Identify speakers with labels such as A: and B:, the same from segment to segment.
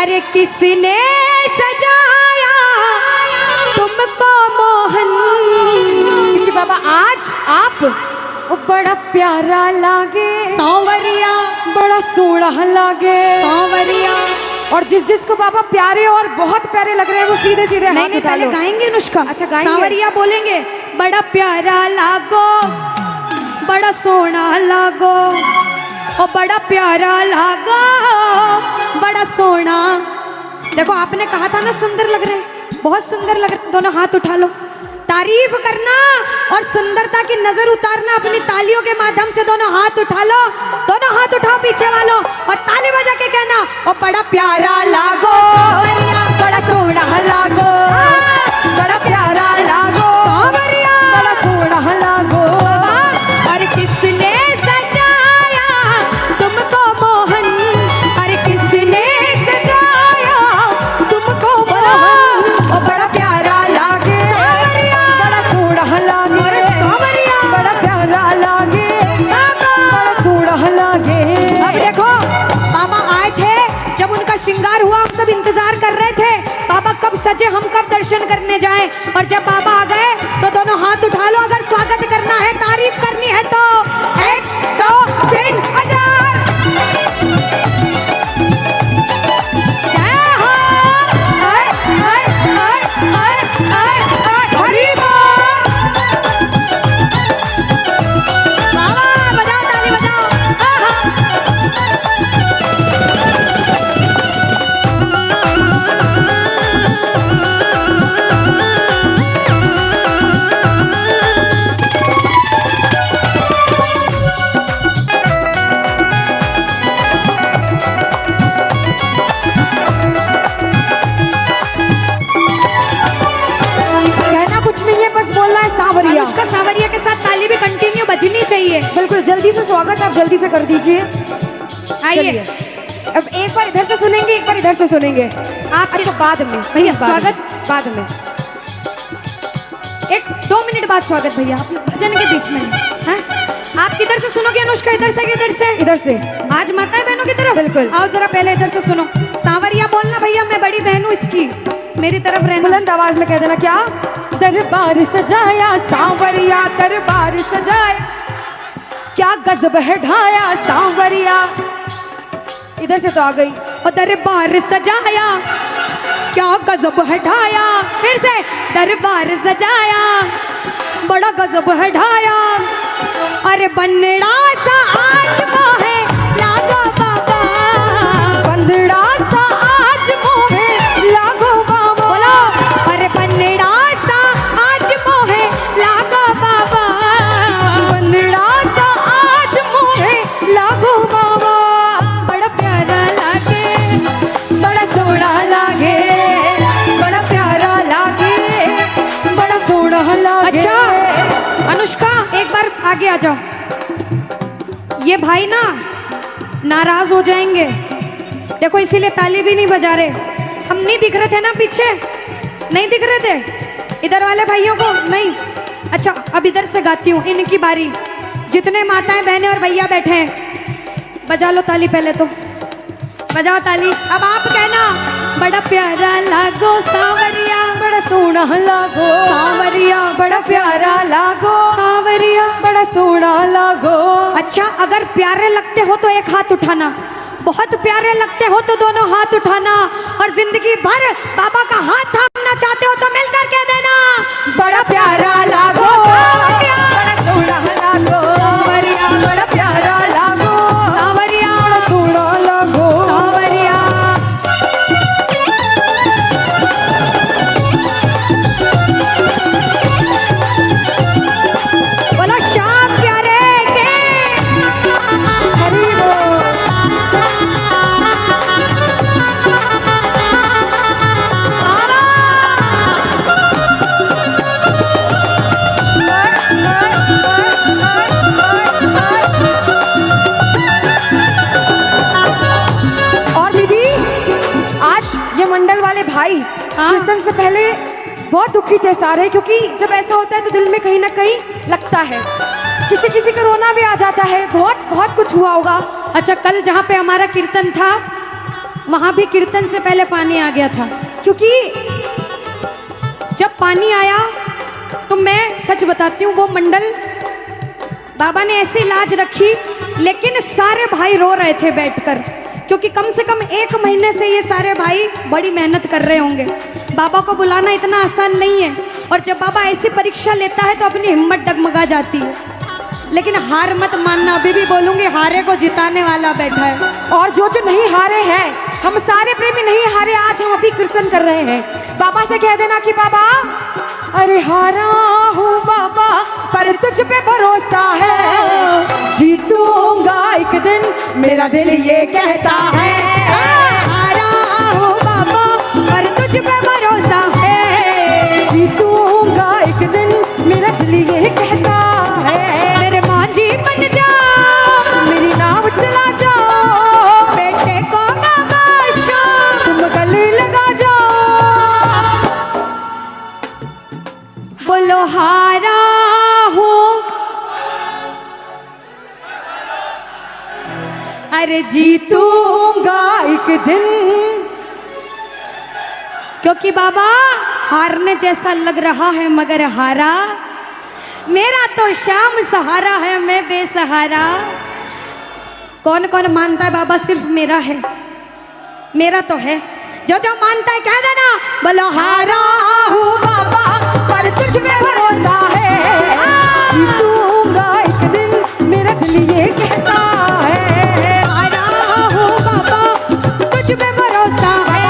A: अरे किसने सजाया तुमको मोहन।
B: क्योंकि बाबा आज आप वो बड़ा प्यारा लागे,
A: सांवरिया
B: बड़ा सोहना लागे,
A: सांवरिया।
B: और जिसको बाबा प्यारे और बहुत प्यारे लग रहे हैं वो सीधे सीधे हाथ
A: नहीं
B: उठा
A: पहले
B: लो।
A: गाएंगे अनुष्का।
B: अच्छा गाएंगे।
A: सांवरिया बोलेंगे, बड़ा प्यारा लागो, बड़ा सोहना लागो, और बड़ा प्यारा लागो, बड़ा सोहना। देखो आपने कहा था ना सुंदर लग रहे, बहुत सुंदर लग रहे। दोनों हाथ उठा लो। तारीफ करना और सुंदरता की नजर उतारना अपनी तालियों के माध्यम से। दोनों हाथ उठा लो, दोनों हाथ उठाओ पीछे वालों, और ताली बजा के कहना, ओ बड़ा प्यारा लागो,
B: बड़ा सोहना लागो, बड़ा प्यारा लागो,
A: सांवरिया,
B: बड़ा सोहना लागो।
A: अरे किसने सजाया तुमको मोहन, अरे किसने सजाया तुमको मोहन। ओ बड़ा प्यारा लागे,
B: बड़ा सोहना लागे, बड़ा प्यारा लागे, बड़ा सोहना लागे।
A: अब देखो बाबा आए थे, जब उनका श्रृंगार हुआ हम सब इंतजार कर रहे थे बाबा कब सजे, हम कब दर्शन करने जाएं। और जब बाबा आ गए तो दोनों हाथ उठा लो। अगर स्वागत करना है, तारीफ करनी है तो 1 2 3 हजार। जय हो, हरि बोल। बाबा बजाओ, ताली बजाओ।
B: कहना कुछ नहीं है, बस बोलना है सांवरिया।
A: अनुष्का सांवरिया के साथ ताली भी कंटिन्यू बजनी चाहिए।
B: बिल्कुल जल्दी से स्वागत आप जल्दी से कर दीजिए।
A: आइए
B: अब एक बार इधर से सुनेंगे, एक बार इधर से सुनेंगे।
A: आप
B: अच्छा बाद में
A: भैया
B: बाद में,
A: स्वागत
B: बाद में
A: 1-2 मिनट बाद स्वागत भैया, आप भजन के बीच में हैं? आप किधर से सुनोगे अनुष्का? इधर से कि इधर से?
B: इधर से।
A: आज माताएं बहनों की तरफ
B: बिल्कुल।
A: आओ जरा पहले इधर से सुनो। सांवरिया बोलना भैया, मैं बड़ी बहन हूँ इसकी, मेरी तरफ रहना।
B: बुलंद आवाज में कह देना। क्या? दरबार सजाया सांवरिया, दरबार सजाया, क्या गजब है ढाया सांवरिया। इधर से तो आ गई।
A: और दरबार सजाया, क्या गजब है ढाया। फिर से, दरबार सजाया, बड़ा गजब है ढाया। अरे बन्नड़ा सा आज मोहे लागो बाबा,
B: बंदड़ा सा आज मोहे लागो बाबा।
A: बोलो, अरे बन्नड़ा सा आज मोहे लागो बाबा,
B: बंदड़ा सा आज मोहे लागो बाबा।
A: बड़ा प्यारा लागे,
B: बड़ा सोहना लागे, बड़ा प्यारा लागे, बड़ा सोहना लागे।
A: अच्छा अनुष्का एक बार आगे आ जाओ। ये भाई ना नाराज हो जाएंगे, देखो इसीलिए ताली भी नहीं बजा रहे। हम नहीं दिख रहे थे ना पीछे, नहीं दिख रहे थे इधर वाले भाइयों को, नहीं। अच्छा अब इधर से गाती हूँ, इनकी बारी। जितने माताएं बहनें और भैया बैठे हैं बजा लो ताली, पहले तो बजाओ ताली। अब आप कहना, बड़ा प्यारा लागो सांवरिया,
B: बड़ा सोहना लागो
A: सांवरिया,
B: बड़ा प्यारा लागो
A: सांवरिया,
B: बड़ा सोहना लागो।
A: अच्छा अगर प्यारे लगते हो तो एक हाथ उठाना, बहुत प्यारे लगते हो तो दोनों हाथ उठाना, और जिंदगी भर बाबा का हाथ थामना चाहते हो तो मिलकर कह देना,
B: बड़ा प्यारा लागो, बड़ा सोहना लागो
A: सांवरिया,
B: बड़ा प्यारा लागो
A: सांवरिया,
B: बड़ा सोहना लागो
A: सांवरिया। बोलो श्याम प्यारे के
B: हरि बोल। और दीदी आज ये मंडल वाले भाई कीर्तन से पहले बहुत दुखी थे सारे, क्योंकि जब ऐसा होता है तो दिल में कहीं ना कहीं लगता है, किसी किसी को रोना भी आ जाता है। बहुत बहुत कुछ हुआ होगा।
A: अच्छा कल जहाँ पे हमारा कीर्तन था वहां भी कीर्तन से पहले पानी आ गया था, क्योंकि जब पानी आया तो मैं सच बताती हूँ वो मंडल बाबा ने ऐसी लाज रखी, लेकिन सारे भाई रो रहे थे बैठकर, क्योंकि कम से कम 1 महीने से ये सारे भाई बड़ी मेहनत कर रहे होंगे। बाबा को बुलाना इतना आसान नहीं है, और जब बाबा ऐसी परीक्षा लेता है तो अपनी हिम्मत डगमगा जाती है। लेकिन हार मत मानना, अभी भी बोलूंगी, हारे को जिताने वाला बैठा है।
B: और जो जो नहीं हारे हैं, हम सारे प्रेमी नहीं हारे, आज हम अभी कीर्तन कर रहे हैं। बाबा से कह देना कि बाबा, अरे हारा हूँ बाबा पर तुझ पे भरोसा है, जीतूंगा एक दिन मेरा दिल ये कहता है।
A: हारा हूँ बाबा पर तुझ पे भरोसा है,
B: जीतूंगा एक दिन मेरा दिल ये कहता है।
A: मेरे मांझी बन जा,
B: मेरी नाव चला जाओ,
A: बेटे को नवाशो,
B: तुम गले लगा जाओ।
A: बोलो हारा हूँ, अरे
B: जीतूंगा एक दिन।
A: क्योंकि बाबा हारने जैसा लग रहा है मगर हारा, मेरा तो शाम सहारा है, मैं बेसहारा। कौन कौन मानता है बाबा सिर्फ मेरा है? मेरा तो है। जो जो मानता है कह देना, बोलो हारा हूँ बाबा
B: पर तुझ पे भरोसा है, जीतूंगा एक दिन मेरा दिल ये कहता है।
A: हारा हूँ बाबा तुझ पे भरोसा है,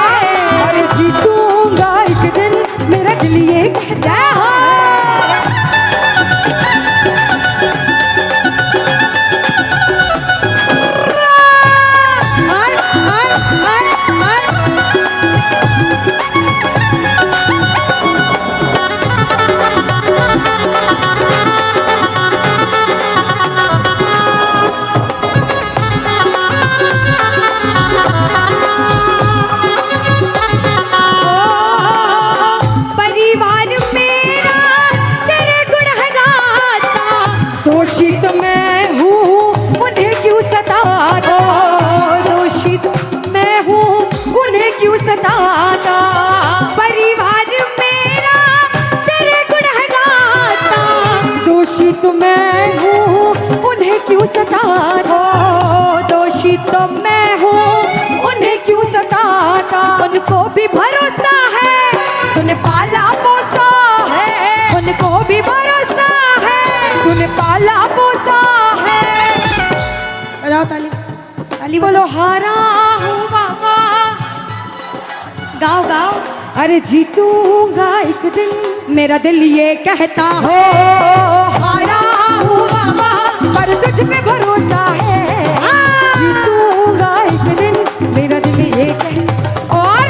B: अरे जीतूंगा एक दिन मेरा दिल ये कहता है। दोषित मैं हूँ उन्हें क्यों सताता,
A: दोषित मैं हूँ
B: उन्हें क्यों सताता।
A: परिवार मेरा तेरे गुण है गाता,
B: दोषित मैं हूँ उन्हें क्यों सताता,
A: दोषित मैं हूँ
B: उन्हें क्यों सताता।
A: उनको भी भरोसा है,
B: तूने पाला पोसा है,
A: उनको भी भरोसा है,
B: तूने पाला पोसा है।
A: बजाओ ताली, ताली
B: बोलो हारा हूँ बाबा,
A: गाओ गाओ।
B: अरे जीतूंगा एक दिन
A: मेरा दिल ये कहता
B: हो, हारा हूँ बाबा पर तुझ पे भरोसा है, जीतूंगा एक दिन मेरा दिल ये कहता। और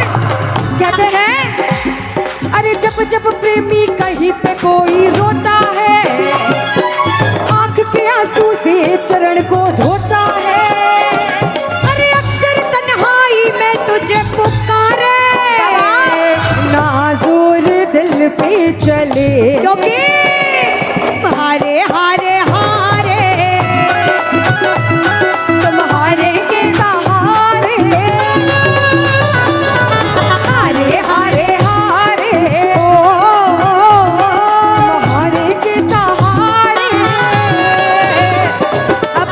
B: कहते हैं, अरे जब जब प्रेमी कहीं पे कोई रोता है, आंख के आंसू से चरण को धोता है।
A: अरे अक्सर तन्हाई में तुझे पुकारे,
B: नाज़ुर दिल पे चले,
A: क्योंकि हारे हारे हारे
B: तुम्हारे के सहारे, हारे हारे हारे तुम्हारे के सहारे।
A: अब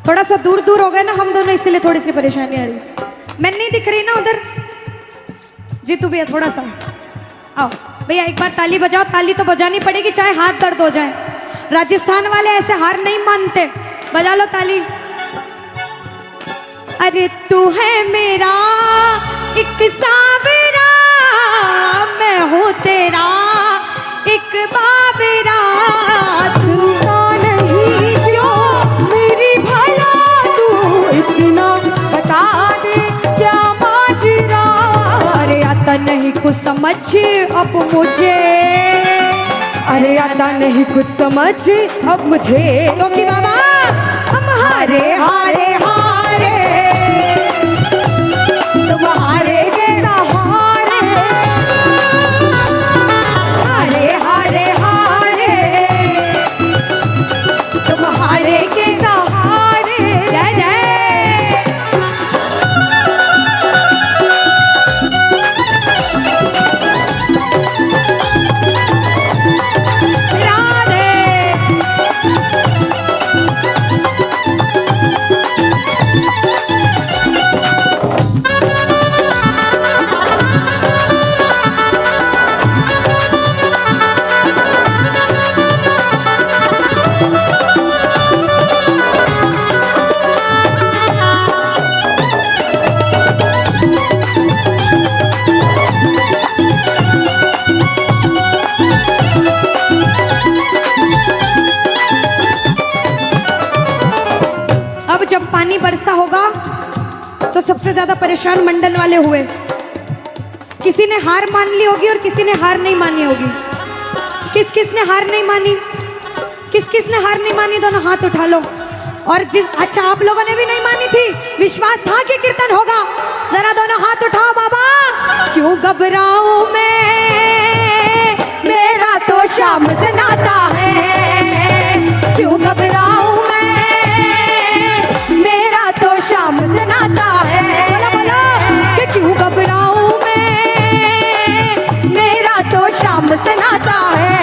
A: थोड़ा सा दूर दूर हो गए ना हम दोनों, इसलिए थोड़ी सी परेशानी आ रही। मैं नहीं दिख रही ना उधर। जीतू भैया थोड़ा सा आओ भैया, एक बार ताली बजाओ। ताली तो बजानी पड़ेगी चाहे हाथ दर्द हो जाए। राजस्थान वाले ऐसे हार नहीं मानते। बजा लो ताली। अरे तू है मेरा एक सावरा, मैं हूँ तेरा एक बाबरा।
B: सुनता नहीं क्यों मेरी भला तू इतना, बता दे क्या माजरा।
A: अरे आता नहीं कुछ समझ अब मुझे,
B: अरे आता नहीं कुछ समझ अब मुझे,
A: क्योंकि बाबा हम हारे हारे हारे तुम्हारे के सहारे, हारे हारे हारे सबसे ज्यादा परेशान मंडल वाले हुए। किसी ने हार मान ली होगी और किसी ने हार नहीं मानी होगी। किस किस ने हार नहीं मानी? किस किस ने हार नहीं मानी? दोनों हाथ उठा लो। और जिस अच्छा आप लोगों ने भी नहीं मानी थी, विश्वास था कि कीर्तन होगा, जरा दोनों हाथ उठाओ बाबा। क्यों घबराऊं मैं, मेरा तो शाम से नाता है। क्यों घबराऊं मैं, मेरा तो शाम से नाता है। बोलो बोलो कि क्यों घबराऊं मैं, मेरा तो शाम से नाता है।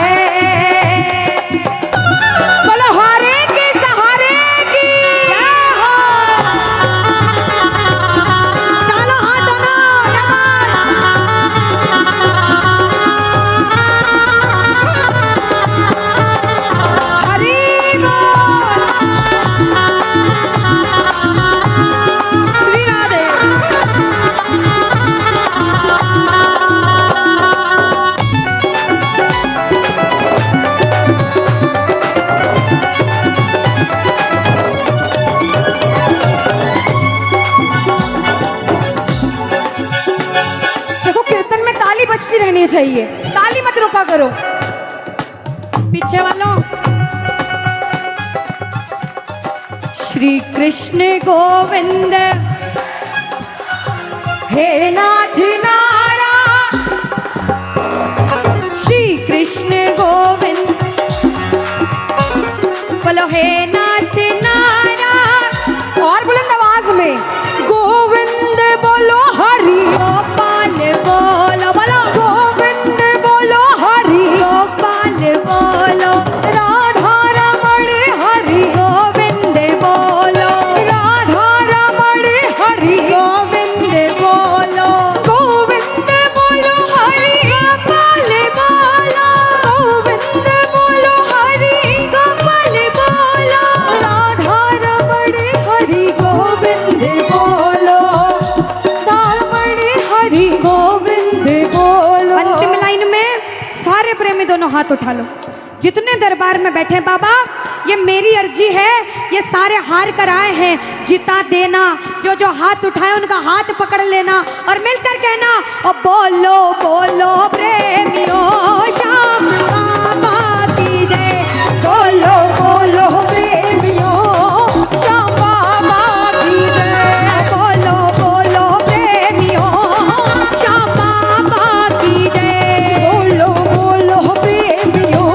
B: रहनी चाहिए, ताली मत रोका करो।
A: पीछे वालों, श्री कृष्ण गोविंद हे नाथ नारा, श्री कृष्ण गोविंद बोलो हे नाथ नारा।
B: और बुलंद आवाज में गोविंद बोलो हरि,
A: गोपाल बोलो बोलो,
B: गोविंद बोलो हरि,
A: गोपाल बोलो,
B: राधा रमण हरि,
A: गोविंद बोलो,
B: राधा रमण हरि,
A: गोविंद बोलो,
B: गोविंद बोलो हरि,
A: गोपाल बोलो,
B: गोविंद बोलो हरि,
A: गोपाल बोलो,
B: राधा रमण हरि, गोविंद बोलो, रमण हरि, गोविंद बोलो।
A: अंतिम लाइन में सारे प्रेमी दोनों हाथ उठा लो। जितने दरबार में बैठे बाबा, ये मेरी अर्जी है, ये सारे हार कर आए हैं, जिता देना। जो जो हाथ उठाए उनका हाथ पकड़ लेना और मिलकर कहना और बोलो बोलो प्रेमियों श्याम बाबा की जय। बोलो बोलो प्रेमियों श्याम बाबा की जय। बोलो बोलो प्रेमियों श्याम बाबा की जय।
B: बोलो बोलो प्रेमियों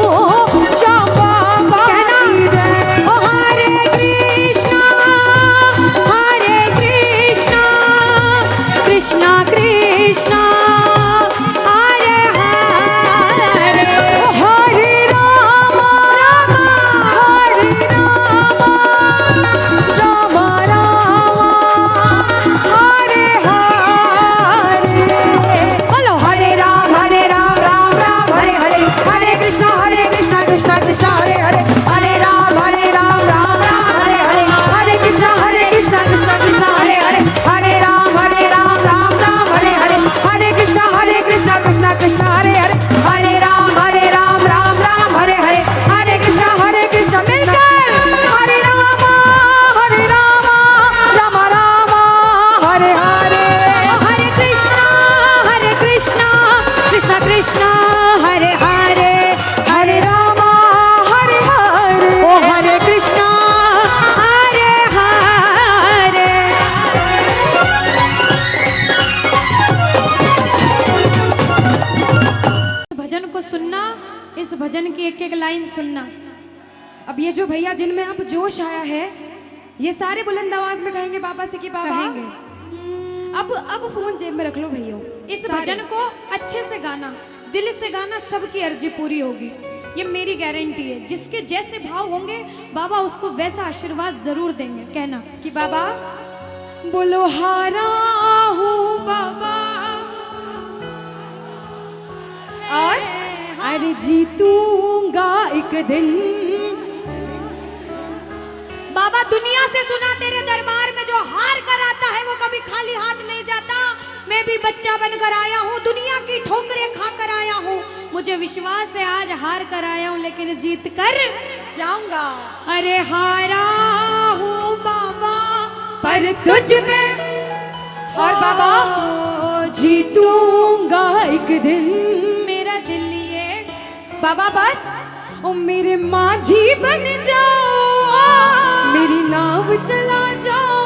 B: श्याम बाबा की जय।
A: ओ हरे कृष्णा कृष्णा कृष्णा हरे हरे,
B: हरे राम
A: हरे
B: राम राम हरे हरे।
A: बोलो हरे राम राम राम हरे हरे, हरे कृष्णा कृष्णा कृष्णा हरे हरे, हरे राम राम हरे हरे, हरे कृष्णा कृष्णा कृष्णा हरे हरे, हरे राम राम हरे हरे, हरे कृष्णा कृष्णा कृष्णा हरे हरे, हरे राम राम हरे हरे, हरे कृष्णा मिलकर हरे राम
B: राम राम हरे हरे।
A: हरे कृष्णा कृष्णा कृष्णा हरे हरे, हरे राम
B: हरे हरे।
A: ओ हरे कृष्णा हरे हरे। भजन को सुनना, इस भजन की एक एक लाइन सुनना।
B: अब ये जो भैया जिनमें अब जोश आया है, ये सारे बुलंद आवाज में कहेंगे बाबा से कि बाबा
A: कहेंगे।
B: अब फोन जेब में रख लो भैया।
A: इस भजन को अच्छे से गाना, दिल से गाना, सबकी अर्जी पूरी होगी, ये मेरी गारंटी है। जिसके जैसे भाव होंगे बाबा उसको वैसा आशीर्वाद जरूर देंगे। कहना
B: कि बाबा बोलो हारा हूँ बाबा और अरे जीतूंगा एक दिन।
A: बाबा दुनिया से सुना तेरे दरबार में जो हार कर आता है वो कभी खाली हाथ नहीं जाता। मैं भी बच्चा बनकर आया हूँ, दुनिया की ठोकरें खाकर आया हूँ। मुझे विश्वास है आज हार कर आया हूँ लेकिन जीत कर
B: जाऊंगा।
A: अरे हारा हूँ बाबा
B: पर तुझ में और बाबा जीतूंगा एक दिन
A: मेरा दिल ये
B: बाबा बस ओ मेरे माझी बन जाओ मेरी नाव चला जाओ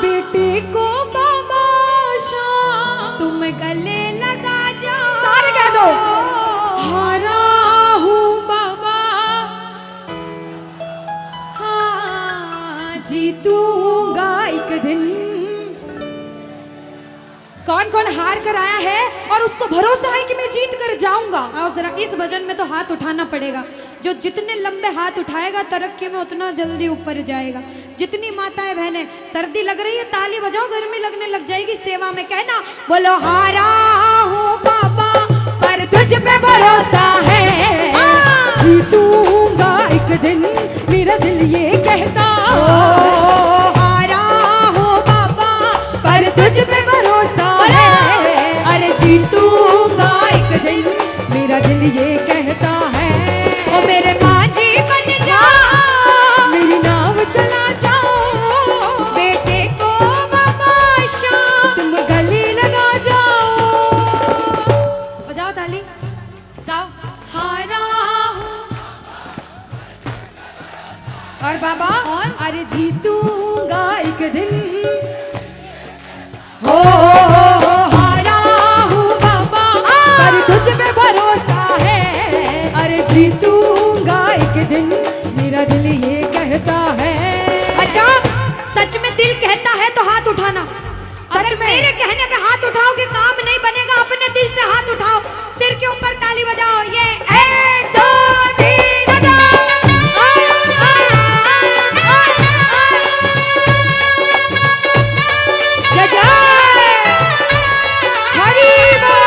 B: बेटे को बाबा शाम
A: तुम गले लगा जाओ
B: सारे कह दो हारा हूँ बाबा हाँ जीतूंगा एक दिन। कौन कौन हार कर आया है और उसको भरोसा है कि मैं जीत कर जाऊंगा।
A: आओ जरा इस भजन में तो हाथ उठाना पड़ेगा। जो जितने लंबे हाथ उठाएगा तरक्की में उतना जल्दी ऊपर जाएगा। जितनी माताएं बहनें सर्दी लग रही है ताली बजाओ, गर्मी लगने लग जाएगी, सेवा में कहना बोलो हारा हूँ बाबा
B: पर तुझ पे भरोसा है जीतूंगा एक दिन मेरा दिल ये कहता
A: हारा हूँ बाबा
B: पर तुझ पे भरोसा है अरे जीतूंगा एक दिन मेरा दिल ये कहता है
A: ओ मेरे माझी बन जा
B: मेरी नाव चला जाओ
A: बेटे को बाबा शाम
B: तुम गले लगा जाओ
A: बजाओ ताली जाओ
B: हारा और बाबा
A: और?
B: अरे जीतूंगा एक दिन
A: हो
B: हारा हूँ बाबा पर तुझ पे भरोसा है अरे जीतूंगा एक दिन मेरा दिल ये कहता है।
A: अच्छा सच में दिल कहता है तो हाथ उठाना। अगर
B: में?
A: मेरे कहने पे हाथ उठाओगे काम नहीं बनेगा। अपने दिल से हाथ उठाओ, सिर के ऊपर ताली बजाओ। ये 1 2 3 बजाओ। जय जय
B: हरी बोल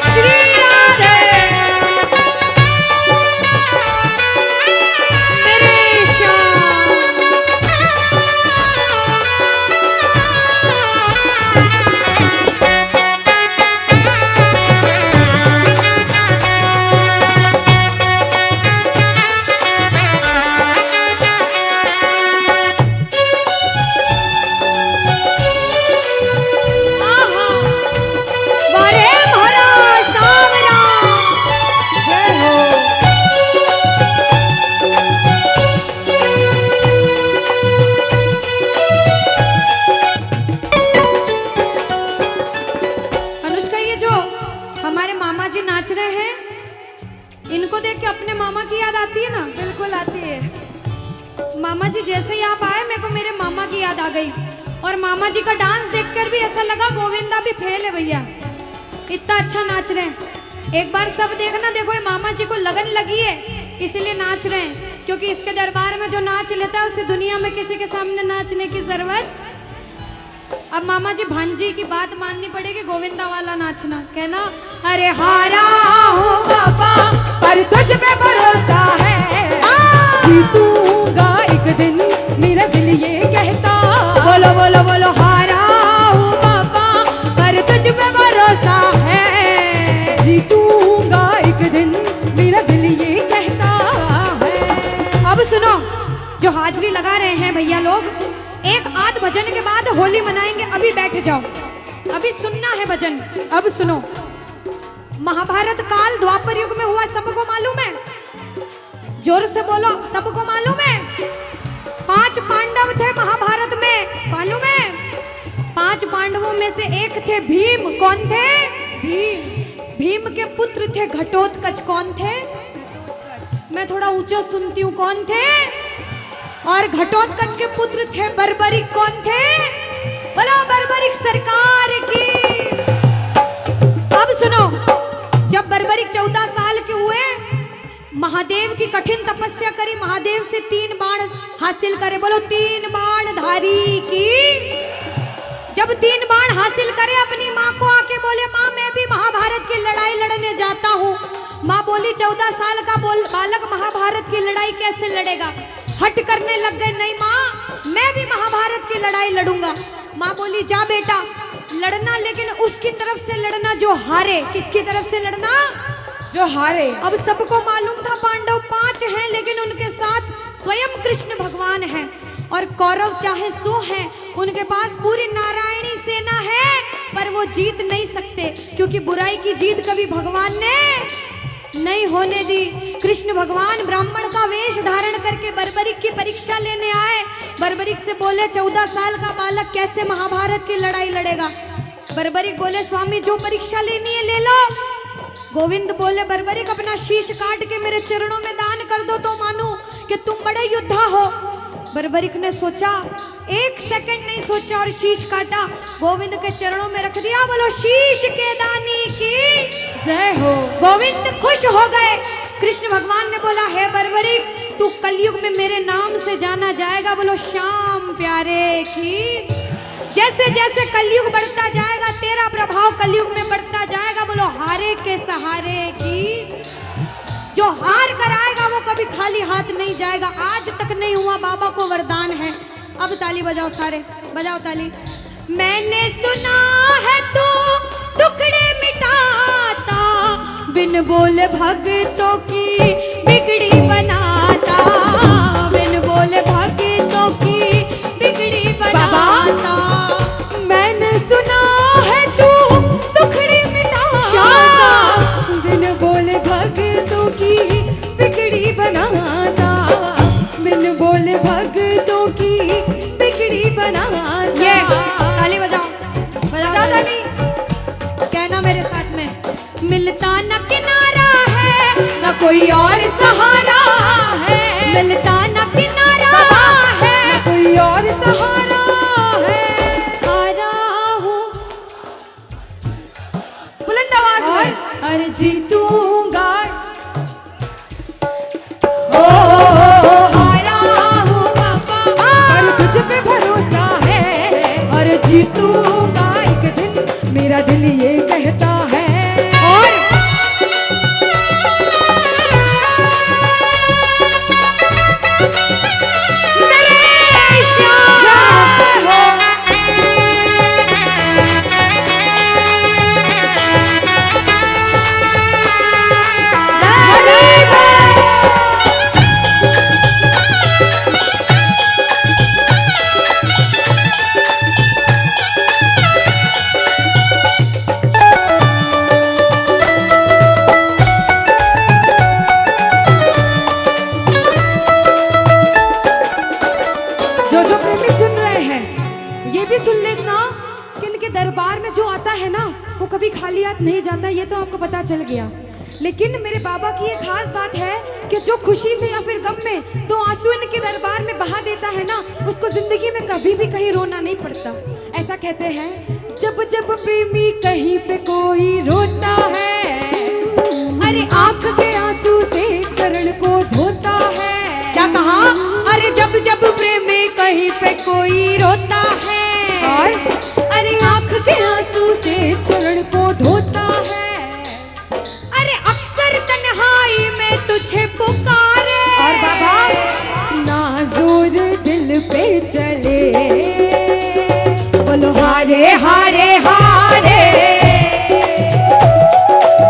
A: श्री राधे मेरे श्याम। आहा, वारे भरा सावरा।
B: जय हो
A: अनुष्का ये जो हमारे मामा जी नाच रहे हैं इनको देख के अपने मामा की याद आती है ना।
B: बिल्कुल आती है
A: मामा जी जैसे ही आप आए मेरे को मेरे मामा की याद आ गई। और मामा जी का डांस देखकर भी ऐसा लगा गोविंदा भी फेल है भैया, इतना अच्छा नाच रहे हैं। एक बार सब देखना, देखो ये मामा जी को लगन लगी है इसलिए नाच रहे हैं। क्योंकि इसके दरबार में जो नाच लेता है उसे दुनिया में किसी के सामने नाचने की जरूरत। अब मामा जी भांजी की बात माननी पड़ेगी, गोविंदा वाला नाचना। कहना अरे हारा हूँ बाबा
B: पर तुझ पे भरोसा है जीतूंगा एक दिन मेरा दिल ये कहता
A: बोलो बोलो बोलो हारा हूँ बाबा पर तुझ पे भरोसा है।
B: जीतूंगा एक दिन मेरा दिल ये कहता है।
A: अब सुनो, जो हाजिरी लगा रहे हैं भैया लोग, एक आध भजन के बाद होली मनाएंगे। अभी बैठ जाओ, अभी सुनना है भजन। अब सुनो, महाभारत काल द्वापर युग में हुआ, सबको मालूम है? जोर से बोलो, सबको मालूम है? 5 पांडव थे महाभारत में, मालूम है? 5 पांडवों में से एक थे भीम। कौन थे? भीम। भीम के पुत्र थे घटोत्कच। कौन थे? मैं थोड़ा ऊंचा सुनती हूँ। कौन थे? और घटोत्कच के पुत्र थे बर्बरिक। कौन थे? बोलो बर्बरिक सरकार की। अब सुनो, जब बर्बरिक 14 साल के हुए, महादेव की कठिन तपस्या करी, महादेव से 3 बाण हासिल करे। बोलो 3 बाण धारी की। जब 3 बाण हासिल करे, अपनी माँ को आके बोले माँ मैं भी महाभारत की लड़ाई लड़ने जाता हूँ। माँ बोली 14 साल का बालक महाभारत की लड़ाई कैसे लड़ेगा? हट करने लग गए, नहीं माँ मैं भी महाभारत की लड़ाई लड़ूंगा। माँ बोली जा बेटा लड़ना, लेकिन उसकी तरफ से लड़ना जो हारे। किसकी तरफ से लड़ना?
B: जो हारे।
A: अब सबको मालूम था पांडव 5 हैं, लेकिन उनके साथ स्वयं कृष्ण भगवान हैं। और कौरव चाहे 100 हैं, उनके पास पूरी नारायणी सेना है, पर वो जीत नहीं सकते, क्योंकि बुराई की जीत कभी भगवान ने नहीं होने दी। कृष्ण भगवान ब्राह्मण का वेश धारण करके बर्बरिक की परीक्षा लेने आए। बर्बरिक से बोले 14 साल का बालक कैसे महाभारत की लड़ाई लड़ेगा। बर्बरिक बोले स्वामी जो परीक्षा लेनी है ले लो। गोविंद बोले बर्बरिक अपना शीश काट के मेरे चरणों में दान कर दो तो मानूं कि तुम बड़े योद्धा हो। बर्बरिक ने सोचा, 1 सेकंड नहीं सोचा और शीश काटा, गोविंद के चरणों में रख दिया। बोलो शीश के दानी की
B: जय हो।
A: गोविंद खुश हो गए। कृष्ण भगवान ने बोला हे बर्बरिक तू कलयुग में मेरे नाम से जाना जाएगा। बोलो श्याम प्यारे की। जैसे जैसे कलयुग बढ़ता जाएगा तेरा प्रभाव कलयुग में बढ़ता जाएगा। बोलो हारे के सहारे की। जो हार कर आएगा वो कभी खाली हाथ नहीं जाएगा। आज तक नहीं हुआ, बाबा को वरदान है। अब ताली बजाओ, सारे बजाओ ताली। मैंने सुना है तू टुकड़े मिटाता, बिन बोले भक्तों की बिगड़ी बनाता, बिन बोले भक्तों की बिगड़ी बनाता।
B: मैंने सुना है तू टुकड़े मिटाता, बिन बोले भक्तों की बिगड़ी बनाता, बिन बोले भक्तों की बिगड़ी बनाता।
A: ये ताली बजाओ, बजाओ ताली। कहना मेरे साथ में, मिलता न किनारा है न कोई और सहारा है, मिलता न किनारा है
B: न कोई और सहारा है।
A: हारा हूँ
B: बुलंद आवाज में अरे जीतूंगा।
A: हारा हूँ बाबा
B: और तुझ पे भरोसा है, और जीतूंगा एक दिन, मेरा दिल ये कहता है।
A: और मेरे श्याम हो।
B: जो जो प्रेमी सुन रहे हैं ये भी सुन लेना कि इनके दरबार में जो आता है ना वो कभी खाली हाथ नहीं जाता, ये तो आपको पता चल गया। लेकिन मेरे बाबा की एक खास बात है कि जो खुशी से या फिर गम में 2 आंसू इनके दरबार में बहा देता है ना, उसको जिंदगी में कभी भी कहीं रोना नहीं पड़ता। ऐसा कहते हैं, जब जब प्रेमी कहीं पे कोई रोता है, अरे आंख के आंसू से चरण को धोता है।
A: क्या कहा? अरे जब जब प्रेमी कहीं पे कोई रोता है,
B: और अरे आंख के आंसू से चरण को धोता है।
A: अरे अक्सर तन्हाई में तुझे पुकारे।
B: और बाबा नाज़ुर दिल पे चले, बोलो हारे हारे हारे,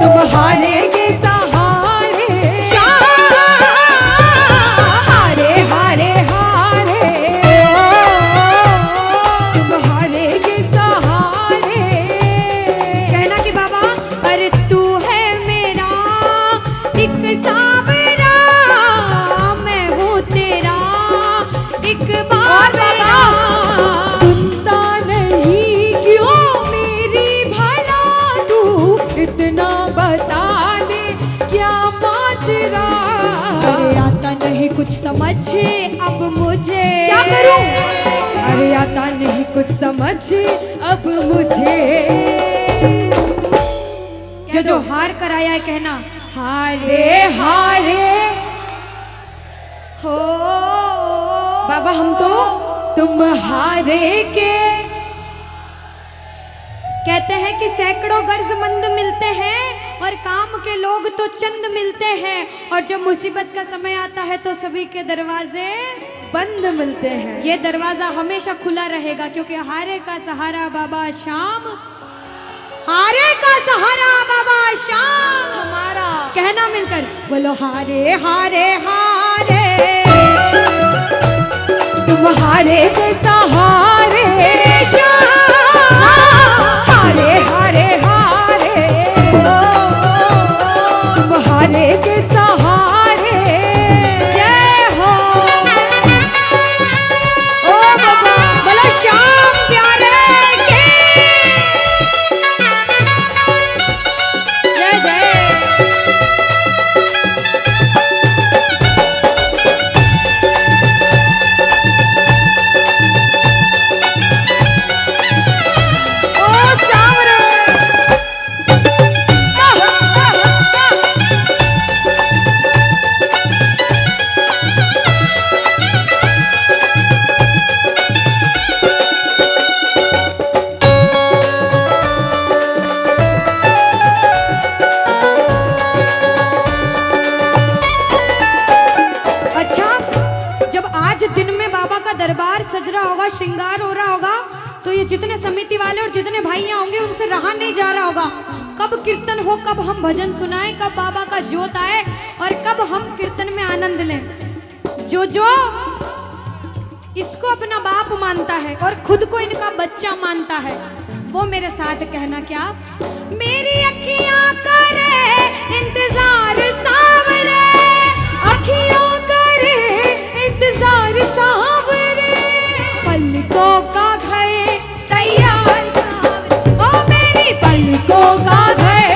B: तुम हारे के सहारे। हारे हारे हारे, तुम हारे के सहारे।
A: कहना कि बाबा अरे तू है मेरा एक सावरा, मैं हूँ तेरा एक बाबरा।
B: सुनता नहीं क्यों मेरी भला, तू इतना बता दे क्या माजरा।
A: अरे आता नहीं कुछ समझ अब मुझे,
B: क्या करूं? अरे आता नहीं कुछ समझ अब मुझे।
A: जो जो हार कर आया है कहना
B: हारे हारे
A: हो।
B: बाबा हम तो तुम हारे के।
A: कहते हैं कि सैकड़ों गर्जमंद मिलते हैं और काम के लोग तो चंद मिलते हैं, और जब मुसीबत का समय आता है तो सभी के दरवाजे
B: बंद मिलते हैं।
A: ये दरवाजा हमेशा खुला रहेगा, क्योंकि हारे का सहारा बाबा श्याम, हारे का सहारा बाबा श्याम
B: हमारा।
A: कहना मिलकर बोलो हारे हारे हारे
B: तुम्हारे के सहारे
A: श्याम
B: हारे हारे हारे तुम्हारे के सहारे
A: जय हो
B: ओ बाबा
A: बोलो श्याम प्यारे के जय जय
B: ओ सावरे
A: अच्छा, जब आज दिन में बाबा का दरबार सज रहा होगा, श्रृंगार हो रहा होगा, तो ये जितने समिति वाले और जितने भाइयां होंगे उनसे रहा नहीं जा रहा होगा। कब कीर्तन हो, कब हम भजन सुनाएं, कब बाबा का जोत आए और कब हम कीर्तन में आनंद लें। जो इसको अपना बाप मानता है और खुद को इनका बच्चा मानता है, वो मेरे साथ कहना क्या, मेरी अखियां करे इंतजार सावरे, अखियों करे इंतजार सावरे, पलकों का घर तैयार सावरे, ओ मेरी पलकों का घर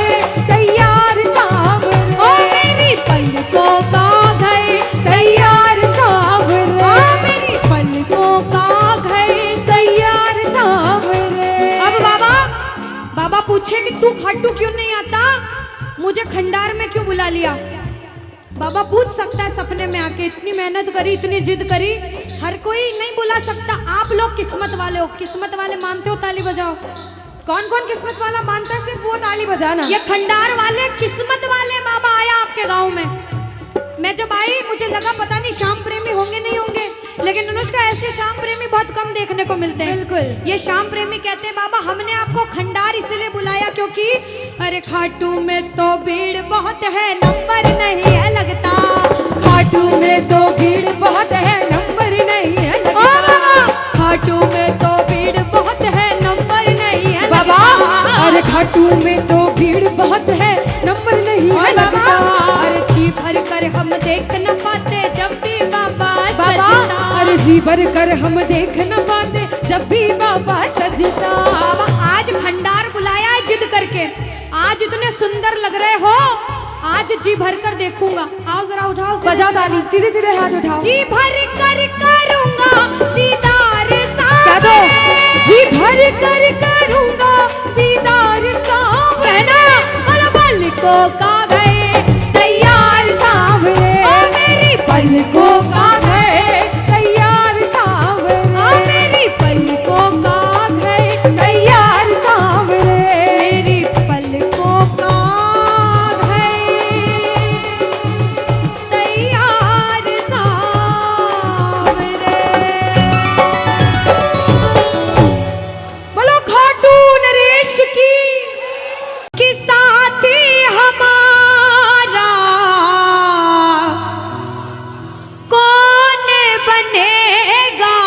A: तैयार सावरे, ओ मेरी पलकों का घर तैयार सावरे, ओ मेरी पलकों का घर तैयार सावरे। अब बाबा पूछे कि तू खाटू क्यों नहीं आता, मुझे खंडार में क्यों बुला लिया। बाबा पूछ सकता है सपने में आके, इतनी मेहनत करी, इतनी जिद करी, हर कोई नहीं बुला सकता। आप लोग किस्मत वाले हो, किस्मत वाले मानते हो, ताली बजाओ।
B: कौन कौन किस्मत वाला मानता है, सिर्फ वो ताली बजाना।
A: ये खंडार वाले किस्मत वाले बाबा आया आपके गांव में। मैं जब आई मुझे लगा पता नहीं श्याम प्रेमी होंगे नहीं होंगे, लेकिन अनुष्का ऐसे श्याम प्रेमी बहुत कम देखने को मिलते हैं।
B: बिल्कुल।
A: ये श्याम प्रेमी कहते हैं बाबा हमने आपको खंडार इसलिए बुलाया क्योंकि अरे खाटू में तो भीड़ बहुत है, नंबर नहीं है लगता,
B: खाटू में तो भीड़ बहुत है, नंबर नहीं है
A: ओ बाबा, खाटू में तो भीड़ बहुत है, नंबर नहीं है
B: बाबा।
A: लगता।
B: अरे खाटू में तो भीड़ बहुत है, नंबर नहीं है
A: बाबा,
B: लगता।
A: अरे जी भर कर हम देख न पाते जब भी बाबा
B: बाबा
A: सजता।
B: अरे जी भर कर हम देख न पाते जब भी बाबा सजता।
A: बाबा आज खंडार बुलाया है जिद करके, आज इतने सुंदर लग रहे हो, आज जी भर कर देखूंगा। आओ जरा उठाओ,
B: बजाओ ताली, सीधे सीधे हाथ उठाओ।
A: जी भर कर करूंगा दीदार
B: कह दो, जी भर कर करूंगा दीदार
A: कहना पलकों का घर तैयार
B: सावरे,
A: ओ मेरी
B: पलकों का घर तैयार सावरे,
A: ओ मेरी पलकों का घर
B: तैयार सावरे,
A: मेरी पलकों का घर तैयार सावरे।
B: बोलो खाटू नरेश की
A: कि साथी हमारा कौन बनेगा,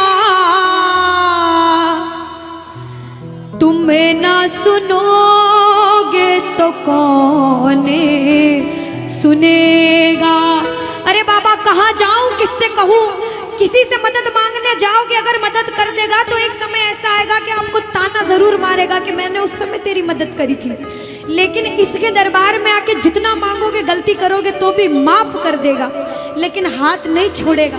A: तुम ना सुनोगे तो कौन सुनेगा। अरे बाबा कहाँ जाऊं, किससे कहूं, किसी से मदद मांगने जाओगे, अगर मदद कर देगा तो एक समय ऐसा आएगा कि आपको ताना जरूर मारेगा कि मैंने उस समय तेरी मदद करी थी, लेकिन इसके दरबार में आके जितना मांगोगे, गलती करोगे तो भी माफ कर देगा, लेकिन हाथ नहीं छोड़ेगा।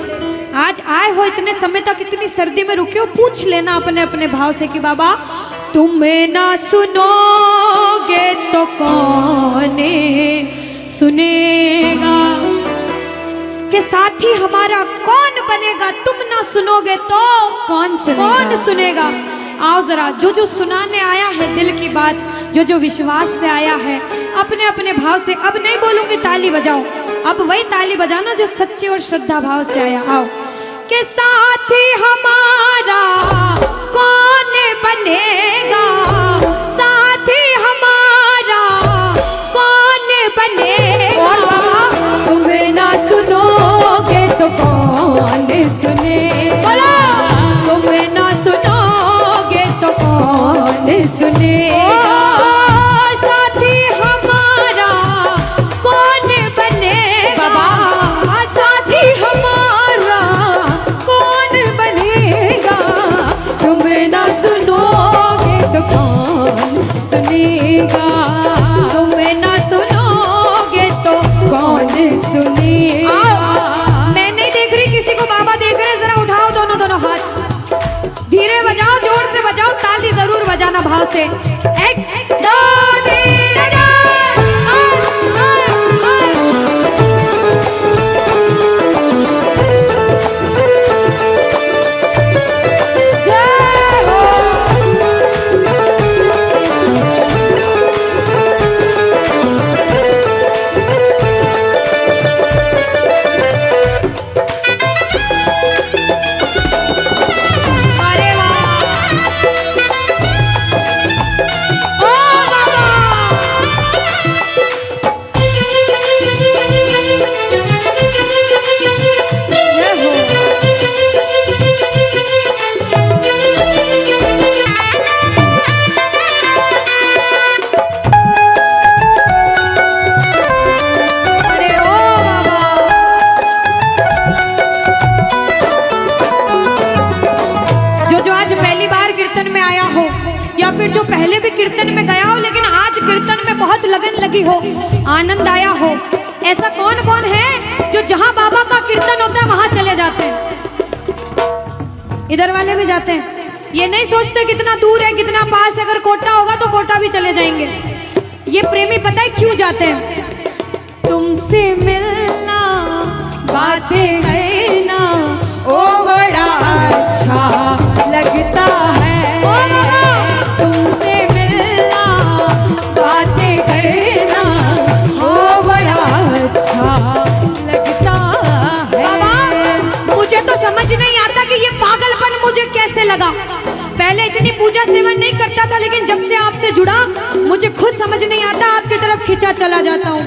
A: आज आए हो इतने समय तक, इतनी सर्दी में रुके हो, पूछ लेना अपने अपने भाव से कि बाबा तुम ना सुनोगे तो कौन सुनेगा, के साथी हमारा कौन बनेगा, तुम ना सुनोगे तो
B: कौन सुनेगा?
A: कौन सुनेगा। आओ जरा, जो जो सुनाने आया है दिल की बात, जो जो विश्वास से आया है, अपने अपने भाव से, अब नहीं बोलूंगी ताली बजाओ, अब वही ताली बजाना जो सच्चे और श्रद्धा भाव से आया। आओ के साथी हमारा कौन बनेगा, साथी हमारा कीर्तन में बहुत लगन लगी हो, आनंद आया हो। ऐसा कौन कौन है जो जहां बाबा का कीर्तन होता है वहां चले जाते हैं? इधर वाले भी जाते हैं, ये नहीं सोचते कितना दूर है कितना पास है। अगर कोटा होगा तो कोटा भी चले जाएंगे। ये प्रेमी पता है क्यों जाते हैं? तुमसे मिलना, बातें करना, ओ बड़ा अच्छा लगता है। तुमसे मिलना, बातें करना, ओ बड़ा अच्छा लगता है। बाबा, मुझे तो समझ नहीं आता कि ये पागलपन मुझे कैसे लगा। पहले इतनी पूजा सेवन नहीं करता था, लेकिन जब से आपसे जुड़ा मुझे खुद समझ नहीं आता, आपकी तरफ खिंचा चला जाता हूँ।